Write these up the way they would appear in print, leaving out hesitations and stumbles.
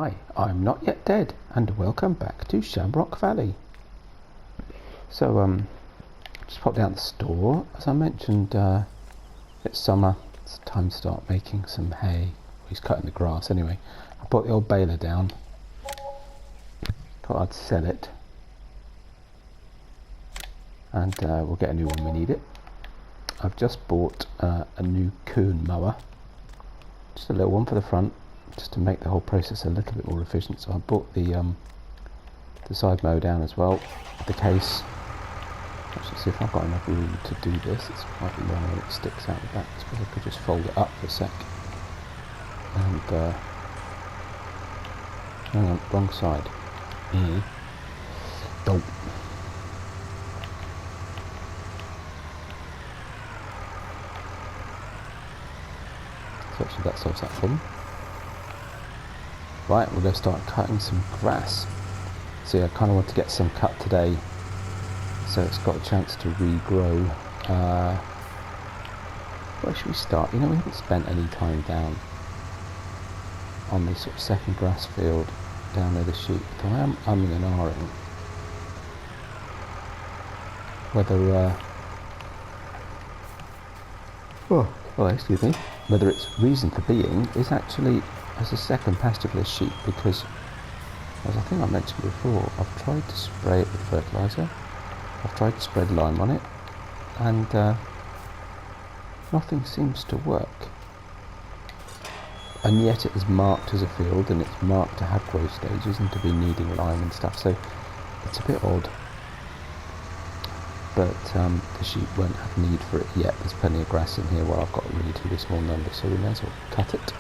Hi, I'm Not Yet Dead, and welcome back to Shamrock Valley. So, just popped down the store. As I mentioned, it's summer, it's time to start making some hay. He's cutting the grass anyway. I brought the old baler down, thought I'd sell it, and we'll get a new one when we need it. I've just bought a new Kuhn mower, just a little one for the front, just to make the whole process a little bit more efficient. So I bought the side mow down as well, the case. Actually, see if I've got enough room to do this. It's quite long when it sticks out the back. I suppose I could just fold it up for a sec. And hang on, wrong side. Oh. So actually that solves that problem. Right, we're going to start cutting some grass. See, I kind of want to get some cut today, so it's got a chance to regrow. Where should we start? You know, we haven't spent any time down on this sort of second grass field down near the sheep. So I am umming and ahhing whether excuse me, whether its reason for being is actually as a second pasture for the sheep, because, as I think I mentioned before, I've tried to spray it with fertiliser, I've tried to spread lime on it, and nothing seems to work. And yet it is marked as a field, and it's marked to have growth stages and to be needing lime and stuff, so it's a bit odd. But the sheep won't have need for it yet. There's plenty of grass in here where I've got a relatively small number, so we may as well cut it.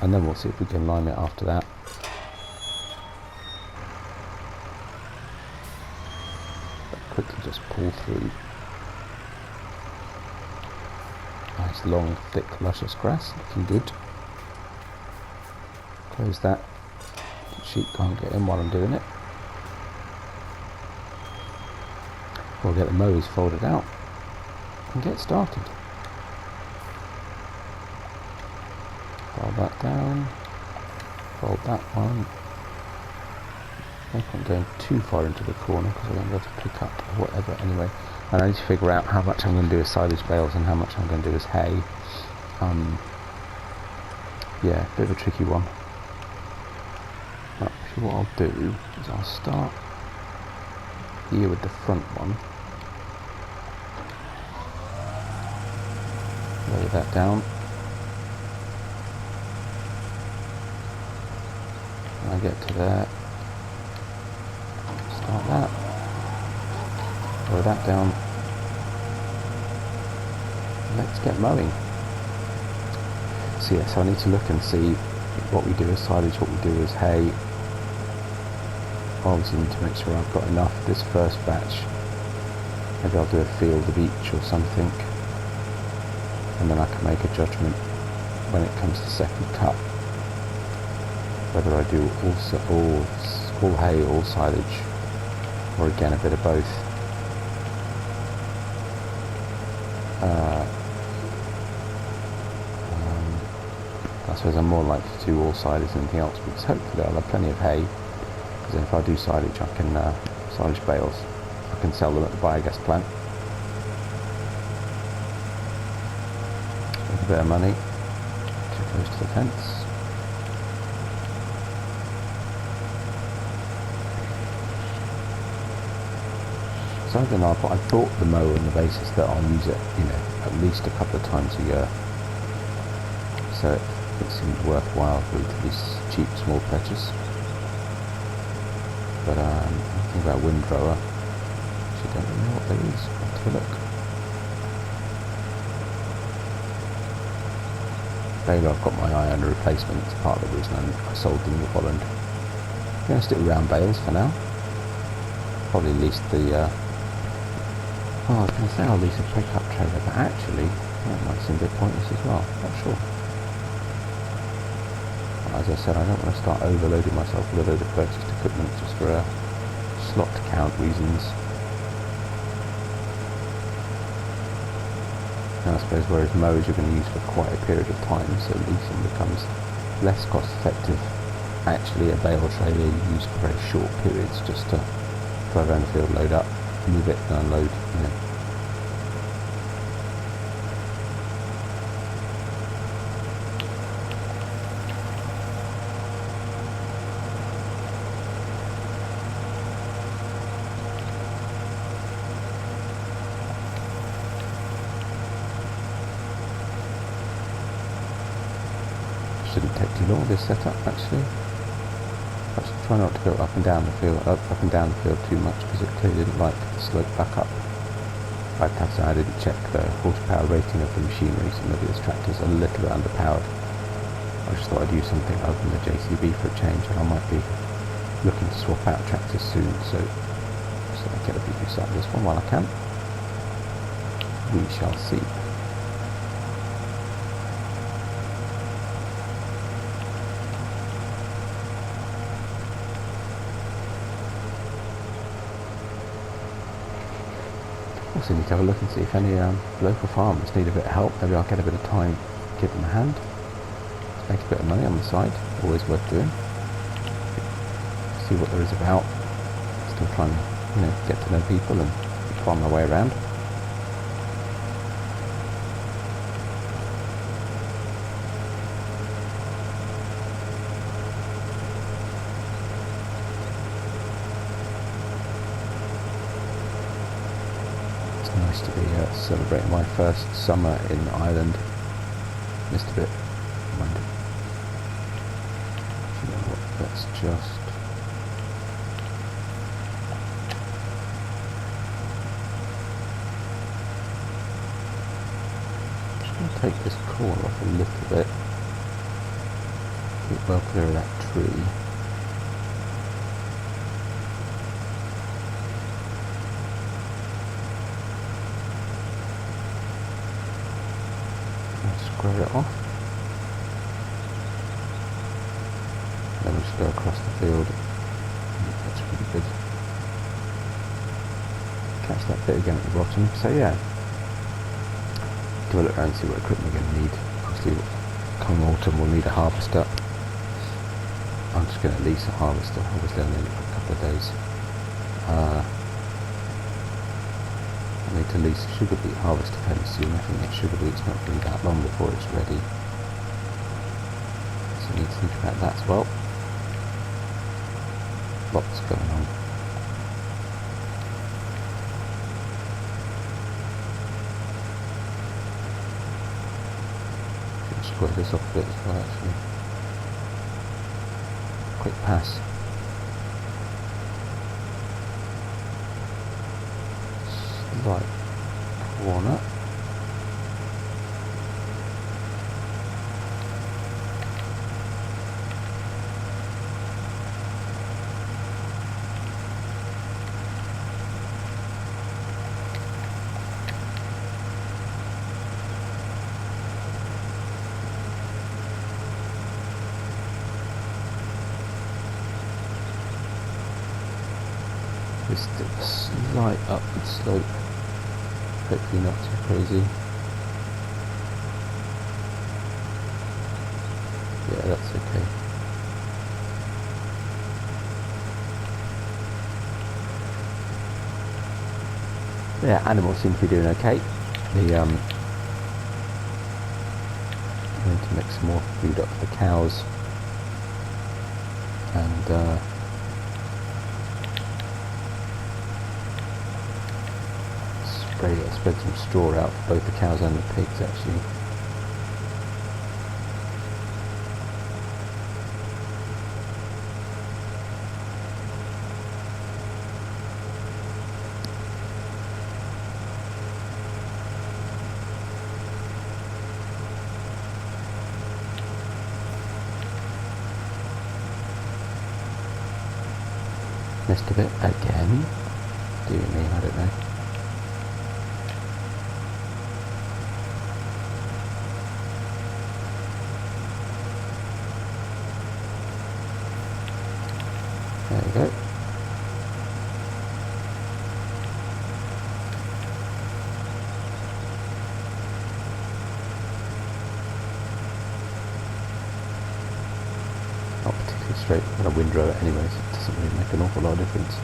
And then we'll see if we can lime it after that. But quickly just pull through. Nice long, thick, luscious grass, looking good. Close that. The sheep can't get in while I'm doing it. We'll get the mowers folded out and get started. Fold that down, fold that one. I think I'm going too far into the corner because I won't be able to pick up or whatever anyway. And I need to figure out how much I'm going to do as silage bales and how much I'm going to do as hay. Yeah, a bit of a tricky one. But actually what I'll do is I'll start here with the front one. Lay that down. When I get to there, start that. Lower that down. Let's get mowing. So yes, I need to look and see what we do as silage, what we do as hay. Obviously need to make sure I've got enough this first batch. Maybe I'll do a field of each or something, and then I can make a judgment when it comes to second cut whether I do all hay, all silage, or again a bit of both. I suppose I'm more likely to do all silage than anything else, because hopefully I'll have plenty of hay, because then if I do silage I can silage bales, I can sell them at the biogas plant with a bit of money. Too close to the fence. So I don't know, I bought the mower on the basis that I'll use it, you know, at least a couple of times a year. So it seemed worthwhile for this cheap small purchase. But thinking about windrower, actually don't really know what there is. I'll have to look. Baler, I've got my eye on a replacement. It's part of the reason I sold the New Holland. I'm going to stick with round bales for now. Probably lease the I was going to say I'll lease a pickup trailer, but actually that might seem a bit pointless as well. Not sure. As I said, I don't want to start overloading myself with a load of purchased equipment just for slot count reasons. And I suppose whereas mowers you're going to use for quite a period of time, so leasing becomes less cost effective actually a bale trailer used for very short periods, just to drive around the field, load up, move it and unload, you know. Shouldn't take too long, this setup actually. I should try not to go up and down the field too much, because it clearly didn't like the slope back up. I have to say I didn't check the horsepower rating of the machinery, so maybe this tractor's a little bit underpowered. I just thought I'd use something other than the JCB for a change, and I might be looking to swap out tractors soon, so I'll get a bit use out of this one while I can. We shall see. Also need to have a look and see if any local farmers need a bit of help. Maybe I'll get a bit of time, give them a hand, make a bit of money on the side, always worth doing. See what there is about. Still trying to, you know, get to know people and farm my way around. Nice to be celebrating my first summer in Ireland. Missed a bit. Mind it. You know what? Let's just going to take this corner off a little bit. Keep well clear of that tree. Square it off. Then we'll just go across the field. That's pretty good. Catch that bit again at the bottom. So yeah, do a look around and see what equipment we're going to need. Obviously, come autumn we'll need a harvester. I'm just going to lease a harvester. Obviously, only for a couple of days. I need to lease a sugar beet harvester fairly soon. I think that sugar beet's not going to be that long before it's ready. So I need to think about that as well. Lots going on. Should square this off a bit as well actually. Quick pass. Right corner. Just a slight upward slope. Hopefully not too crazy. Yeah, that's okay. Yeah, animals seem to be doing okay. I need to make some more food up for the cows. And spread some straw out for both the cows and the pigs actually. Missed a bit again. Dear me, I don't know. There we go. Not particularly straight, I'm going to windrow it anyway, so it doesn't really make an awful lot of difference.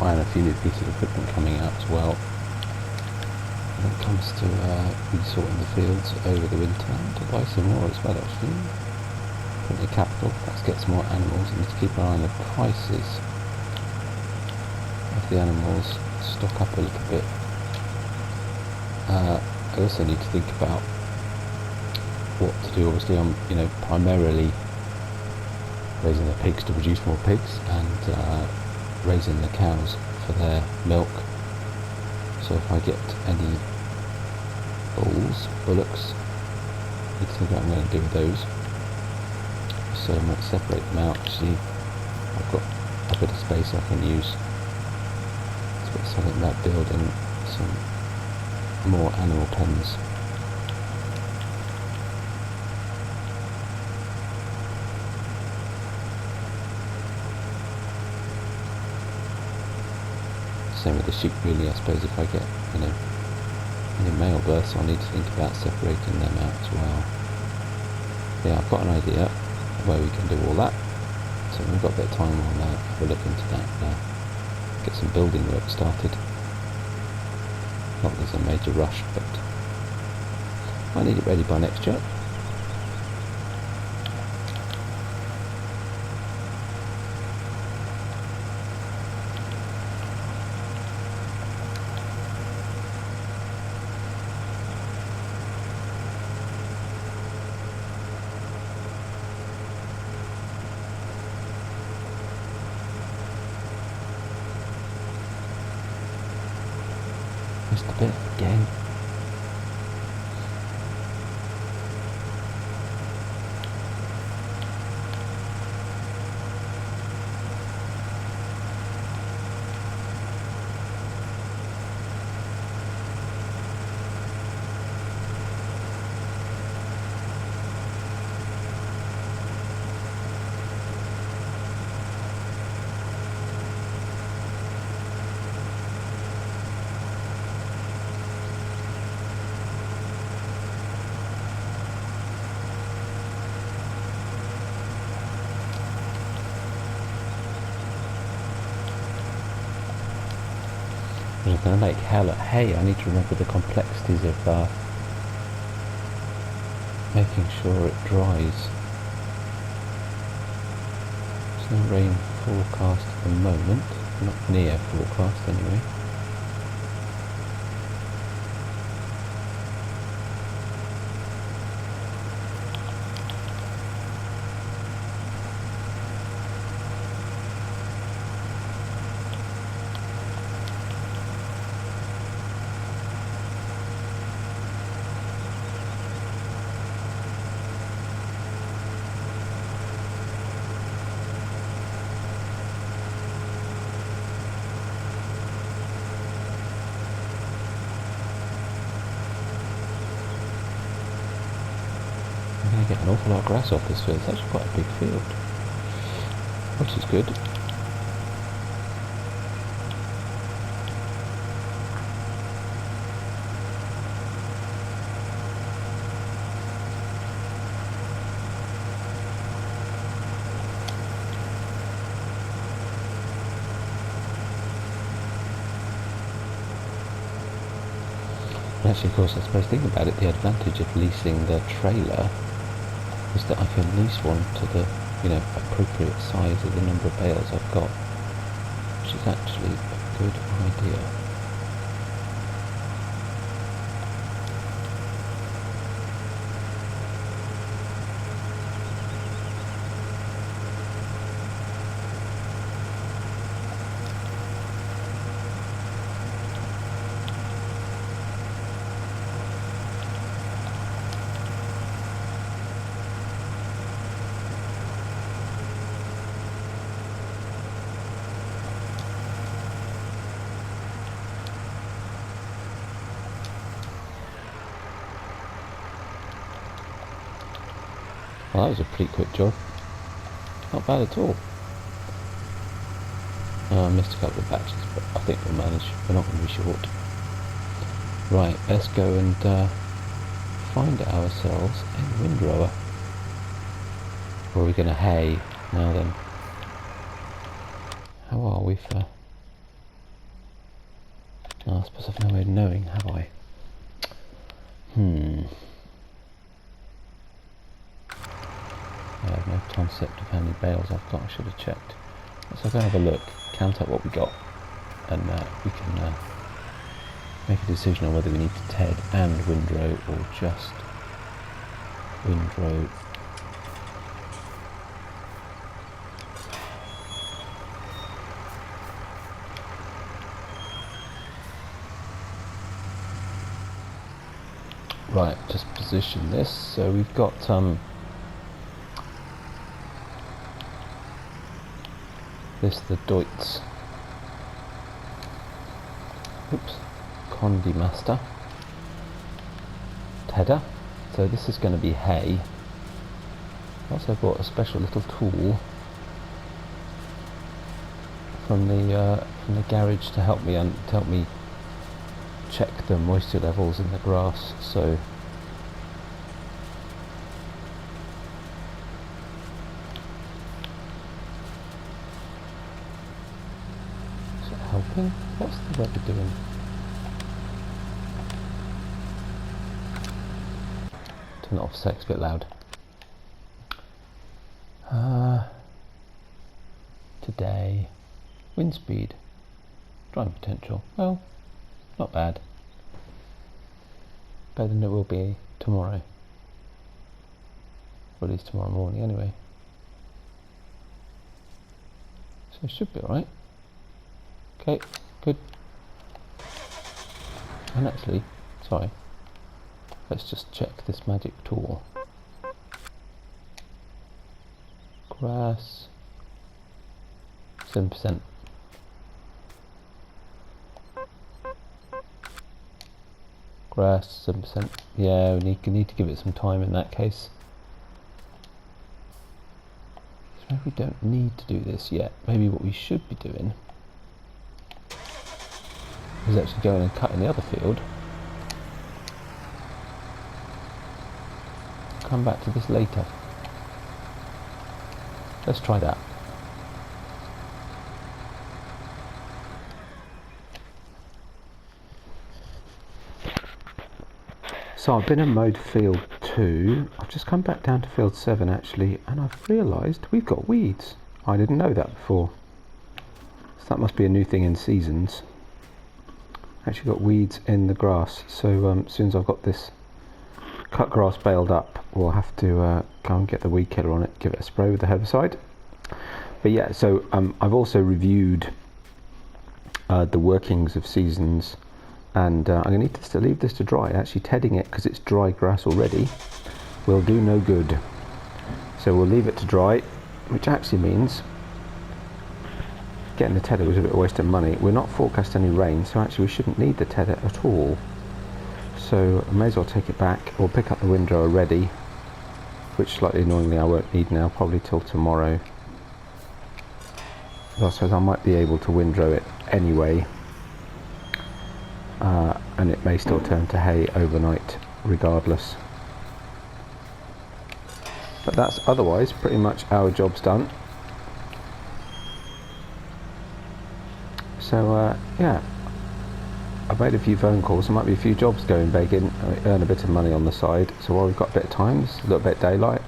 And a few new pieces of equipment coming out as well when it comes to resorting the fields over the winter. To buy some more as well, actually. Plenty of capital. Let's get some more animals. I need to keep an eye on the prices of the animals. Stock up a little bit. I also need to think about what to do. Obviously, I'm primarily raising the pigs to produce more pigs, and raising the cows for their milk. So if I get any bullocks, I need to think what I'm going to do with those. So I might separate them out. Actually, I've got a bit of space I can use. Let's put something about building some more animal pens. Same with the sheep, really. I suppose if I get any male births, I'll need to think about separating them out as well. Yeah, I've got an idea of where we can do all that, so we've got a bit of time. I'll have a look into that, get some building work started. Not that there's a major rush, but I need it ready by next year. Missed a bit again. If I'm going to make hay, I need to remember the complexities of making sure it dries. There's no rain forecast at the moment, not near forecast anyway. Get an awful lot of grass off this field. It's actually quite a big field, which is good. And actually, of course, I suppose thinking about it, the advantage of leasing the trailer is that I can lease one to the, appropriate size of the number of bales I've got, which is actually a good idea. Well, that was a pretty quick job. Not bad at all. I missed a couple of batches, but I think we'll manage. We're not going to be short. Right, let's go and find ourselves a windrower. Or are we going to hay? Now then. How are we for... Oh, I suppose I've no way of knowing, have I? I have no concept of how many bales I've got. I should have checked. Let's go and have a look, count up what we got, and we can make a decision on whether we need to TED and windrow or just windrow. Right, just position this. So we've got this, the Deutz Condimaster Terra. So this is going to be hay. I also bought a special little tool from the garage to help me check the moisture levels in the grass. So is it helping? What's the weather doing? Turn it off, so it's a bit loud. Today, wind speed, driving potential. Well, not bad. Better than it will be tomorrow. Or at least tomorrow morning anyway. So it should be alright. Okay, good. And actually, sorry, let's just check this magic tool. Grass, 7%. Grass, 7%. Yeah, we need to give it some time in that case. So maybe we don't need to do this yet. Maybe what we should be doing is actually going and cutting the other field. Come back to this later. Let's try that. So I've been in mode field 2, I've just come back down to field 7 actually, and I've realised we've got weeds. I didn't know that before. So that must be a new thing in seasons. Actually got weeds in the grass, so as soon as I've got this cut grass baled up, we'll have to go and get the weed killer on it, give it a spray with the herbicide. But yeah, so I've also reviewed the workings of seasons. And I'm going to need to leave this to dry. Actually tedding it, because it's dry grass already, will do no good. So we'll leave it to dry, which actually means getting the tedder was a bit of a waste of money. We're not forecast any rain, so actually we shouldn't need the tedder at all. So I may as well take it back, or pick up the windrower ready, which slightly annoyingly I won't need now, probably till tomorrow. I suppose I might be able to windrow it anyway. And it may still turn to hay overnight regardless. But that's otherwise pretty much our job's done. So yeah, I've made a few phone calls. There might be a few jobs going begging, earn a bit of money on the side. So while we've got a bit of time, it's a little bit of daylight,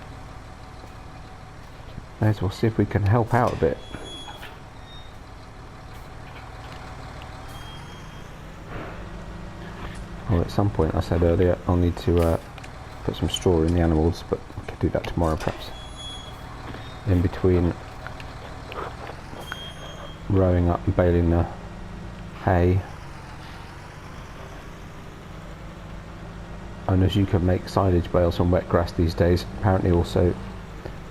may as well see if we can help out a bit. Well, at some point, I said earlier, I'll need to put some straw in the animals, but I could do that tomorrow perhaps. In between rowing up and baling the hay. And as you can make silage bales on wet grass these days, apparently also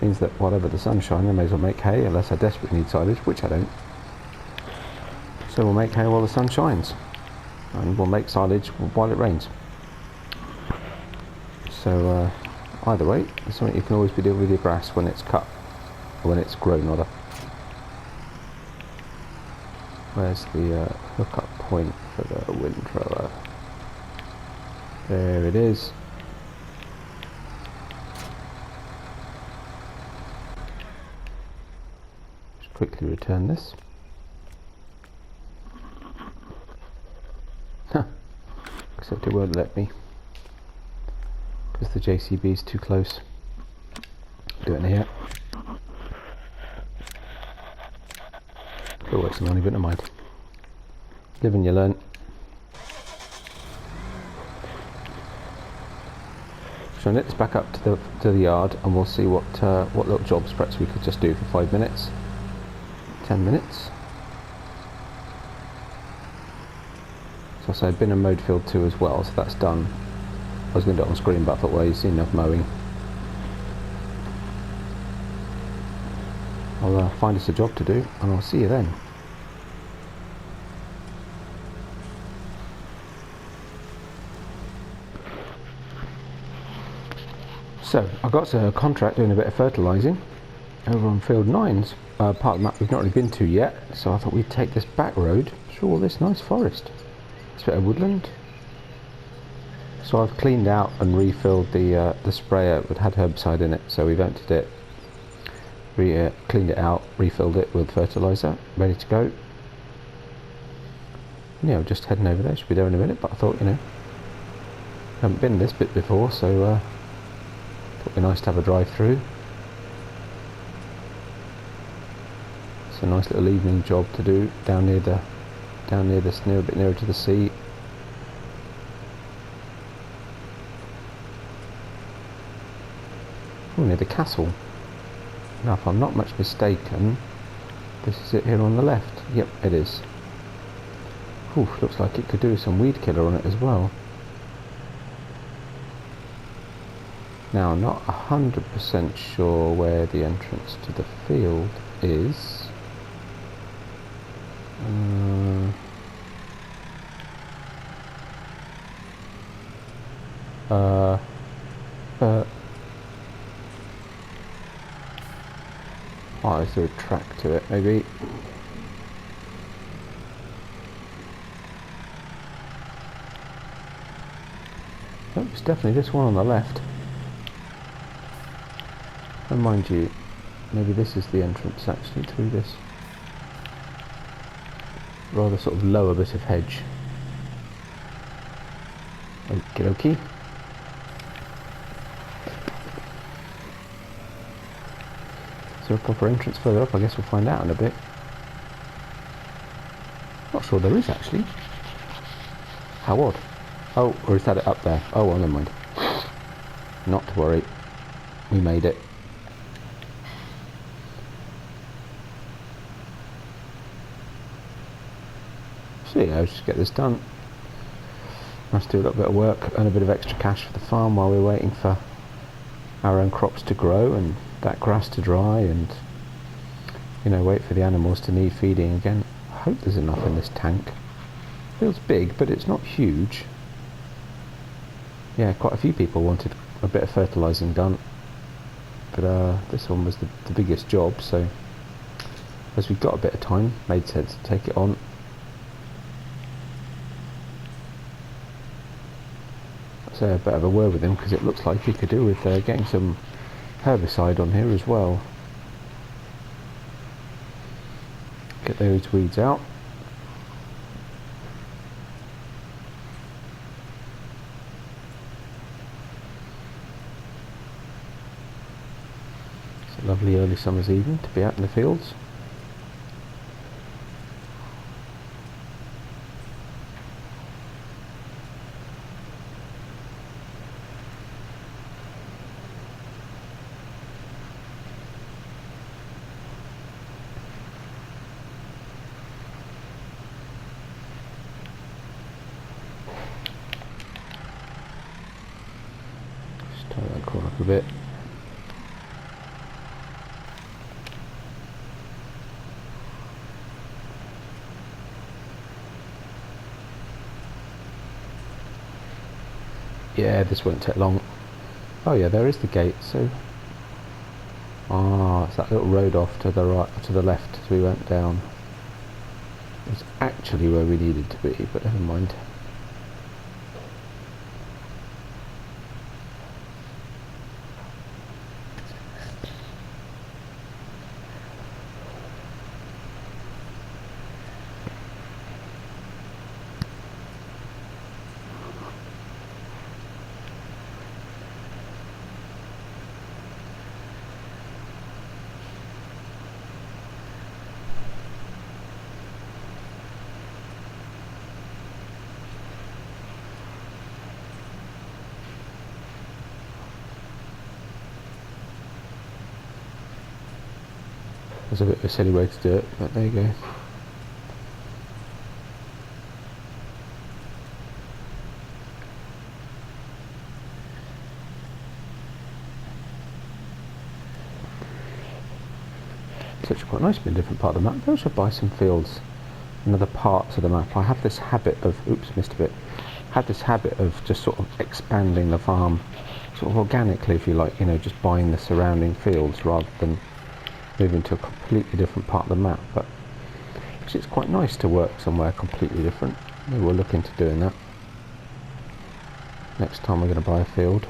means that whatever the sun's shining, I may as well make hay, unless I desperately need silage, which I don't. So we'll make hay while the sun shines. And we'll make silage while it rains. So either way, it's something you can always be doing with your grass when it's cut when it's grown rather. Where's the hookup point for the windrower? There it is. Just quickly return this. Huh. Except it won't let me because the JCB is too close. Do it in here. Still works on money, but never mind. Live and you learn. So I'll knit this back up to the yard, and we'll see what little jobs perhaps we could just do for 5 minutes, 10 minutes. So I say I've been in mode field 2 as well, so that's done. I was going to do it on screen, but I thought, well, you've seen enough mowing. I'll find us a job to do, and I'll see you then. So, I got a contract doing a bit of fertilising over on Field 9's part of the map we've not really been to yet, so I thought we'd take this back road through all this nice forest. It's a bit of woodland. So I've cleaned out and refilled the sprayer that had herbicide in it, so we've emptied it, cleaned it out, refilled it with fertiliser, ready to go. Yeah, we're just heading over there, should be there in a minute, but I thought, you know, haven't been this bit before, so it'd be nice to have a drive through. It's a nice little evening job to do down near this, near a bit nearer to the sea. Oh, near the castle. Now, if I'm not much mistaken, this is it here on the left. Yep, it is. Ooh, looks like it could do some weed killer on it as well. Now, I'm not 100% sure where the entrance to the field is. Oh, is there a track to it, maybe? Oh, it's definitely this one on the left. And mind you, maybe this is the entrance actually through this rather sort of lower bit of hedge. Okie dokie. Is there a proper entrance further up? I guess we'll find out in a bit. Not sure there is actually. How odd. Oh, or is that it up there? Oh, well, never mind. Not to worry. We made it. So yeah, let's just get this done. Let's do a little bit of work, earn a bit of extra cash for the farm while we're waiting for our own crops to grow and that grass to dry, and you know, wait for the animals to need feeding again. I hope there's enough in this tank. Feels big, but it's not huge. Yeah, quite a few people wanted a bit of fertilising done, but this one was the biggest job, so as we've got a bit of time, made sense to take it on. So I better have a word with him, because it looks like he could do with getting some herbicide on here as well. Get those weeds out. It's a lovely early summer's evening to be out in the fields. Tie that cord up a bit. Yeah, this won't take long. Oh yeah, there is the gate, so... Ah, That's that little road off to the right, to the left as we went down. It's actually where we needed to be, but never mind. That's a bit of a silly way to do it, but there you go. It's actually quite nice to be in a different part of the map. I should buy some fields in other parts of the map. I have this habit of, oops, missed a bit. I have this habit of just sort of expanding the farm, sort of organically, if you like, you know, just buying the surrounding fields rather than moving to a completely different part of the map. But actually it's quite nice to work somewhere completely different. Maybe we'll look into doing that next time we're going to buy a field.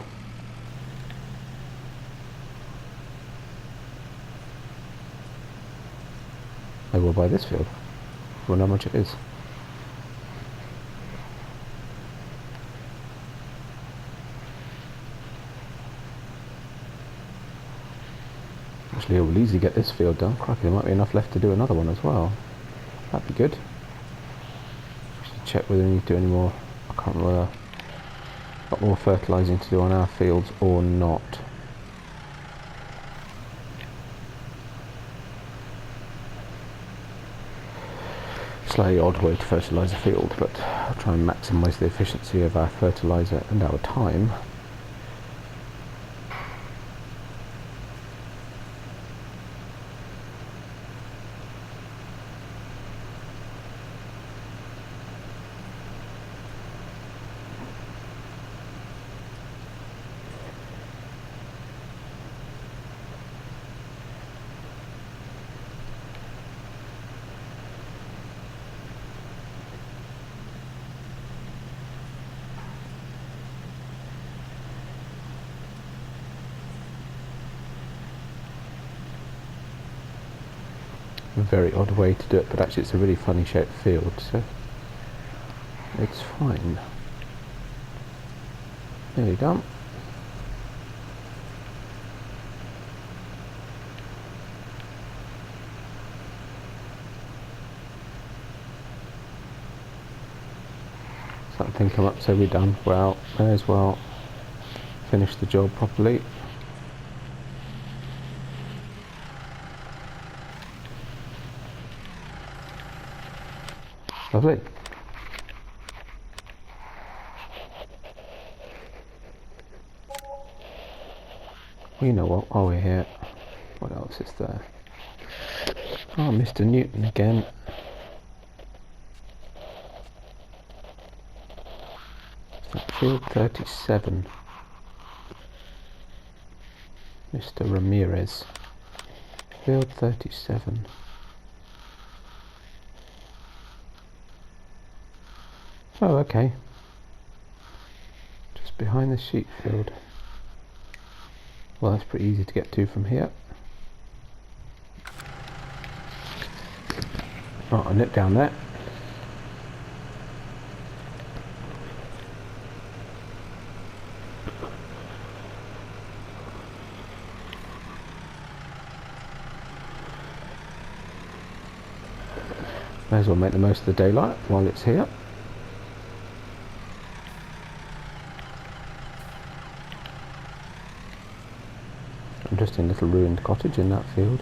Maybe we'll buy this field. We'll know how much it is. Actually, we'll easily get this field done. Crikey, there might be enough left to do another one as well. That'd be good. Should check whether we need to do any more. I can't remember whether got more fertilising to do on our fields or not. Slightly odd way to fertilise a field, but I'll try and maximise the efficiency of our fertiliser and our time. A very odd way to do it, but actually it's a really funny shaped field, so it's fine. Nearly done. Something come up, so we're done. Well, may as well finish the job properly. Lovely. You know what, while we're here, what else is there? Oh, Mr. Newton again. Field 37. Mr. Ramirez. Field 37. Oh, okay. Just behind the sheep field. Well, that's pretty easy to get to from here. Right, I'll nip down there. May as well make the most of the daylight while it's here. Interesting little ruined cottage in that field.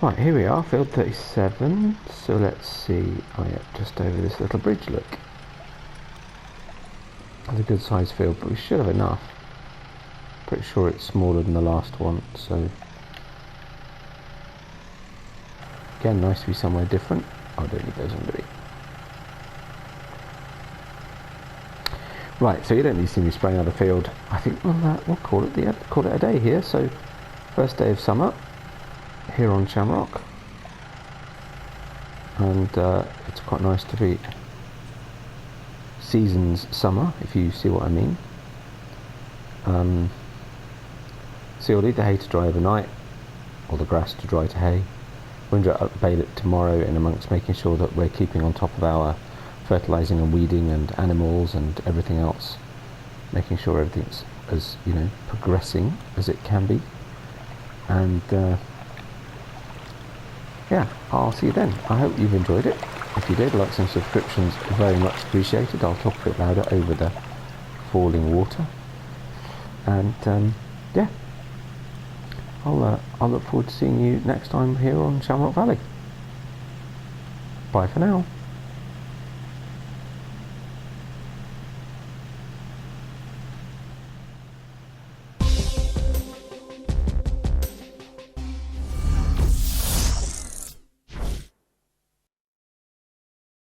Right, here we are, field 37. So let's see. Oh yeah, just over this little bridge, look. That's a good sized field, but we should have enough. Pretty sure it's smaller than the last one, so Again, nice to be somewhere different. Oh, I don't need those on the. Right, so you don't need to see me spraying out the field. I think we'll call it a day here. So, first day of summer here on Shamrock, and it's quite nice to be seasons summer, if you see what I mean. So you'll leave the hay to dry overnight, or the grass to dry to hay. We're going to bale it tomorrow, in amongst making sure that we're keeping on top of our fertilising and weeding and animals and everything else, making sure everything's as progressing as it can be. And yeah, I'll see you then. I hope you've enjoyed it. If you did, likes and subscriptions very much appreciated. I'll talk a bit louder over the falling water. And yeah, I'll look forward to seeing you next time here on Shamrock Valley. Bye for now.